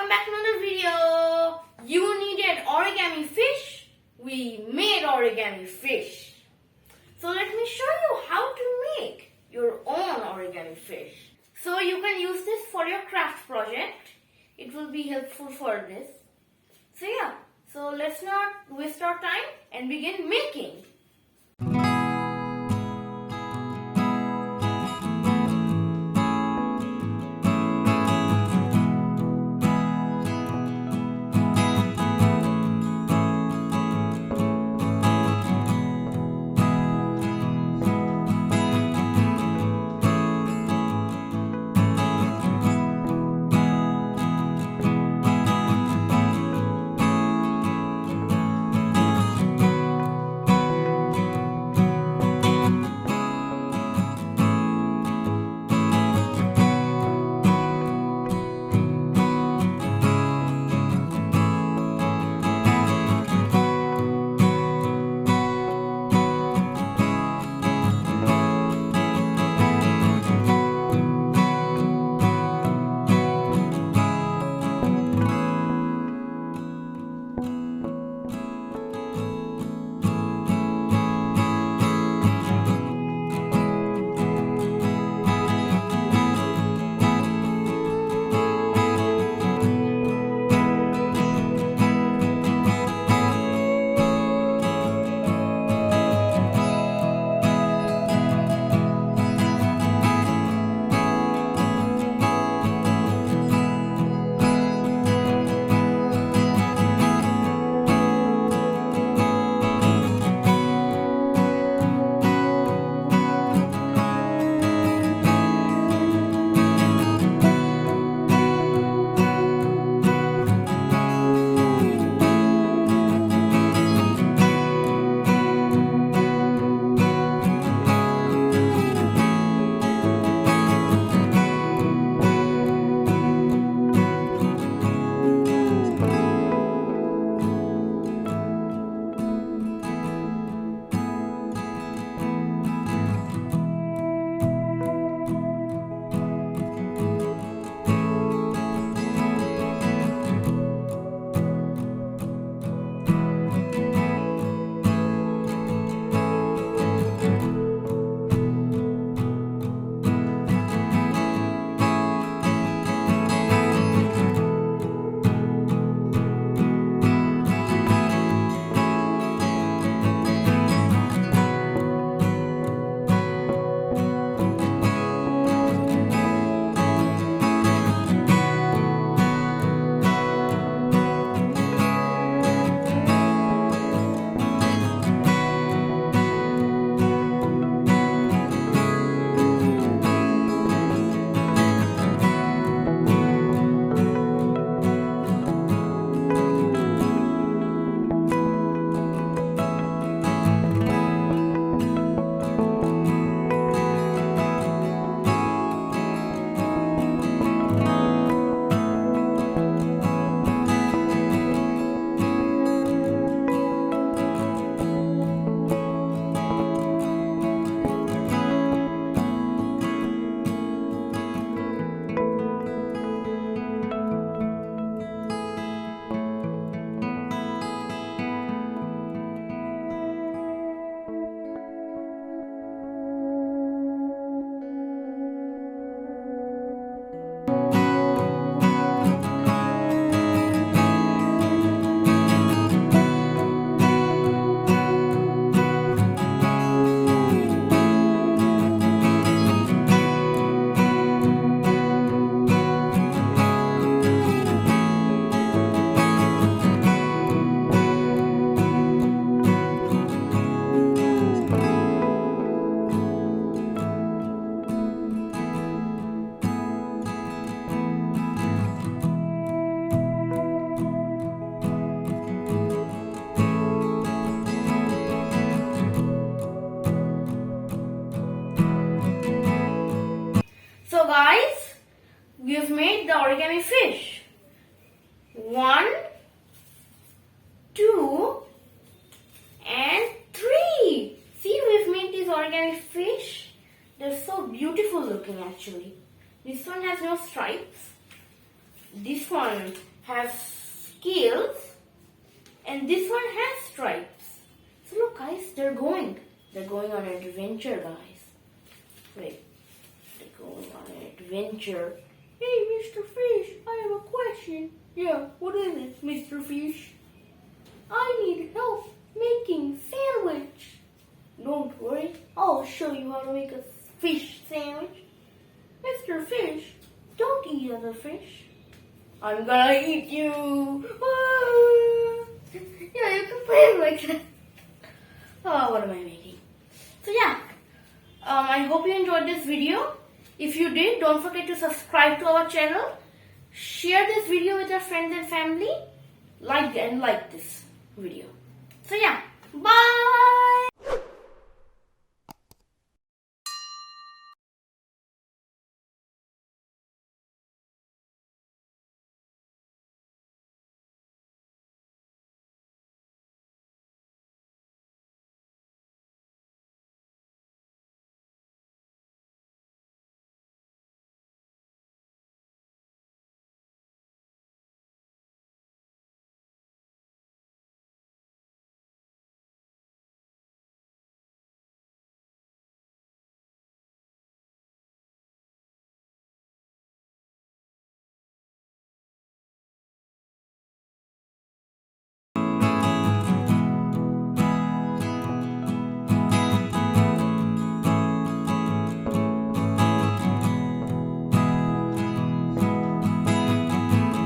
welcome back to another video. You needed origami fish? We made origami fish. So let me show you how to make your own origami fish. So you can use this for your craft project. It will be helpful for this. So let's not waste our time and begin making. So guys, we've made the origami fish. 1, 2 and 3. See, we've made these origami fish. They're so beautiful looking actually. This one has no stripes. This one has scales and this one has stripes. So look guys, they're going on an adventure, guys. Wait, they're going on an adventure. Hey Mr. Fish, I have a question. Yeah, what is it, Mr. Fish? I need help making sandwich. Don't worry, I'll show you how to make a fish sandwich. Mr. Fish, don't eat other fish. I'm gonna eat you. Ah. Yeah, you can play it like that. Oh, what am I making? So yeah, I hope you enjoyed this video. If you did, don't forget to subscribe to our channel. Share this video with your friends and family. Like this video. So yeah, bye.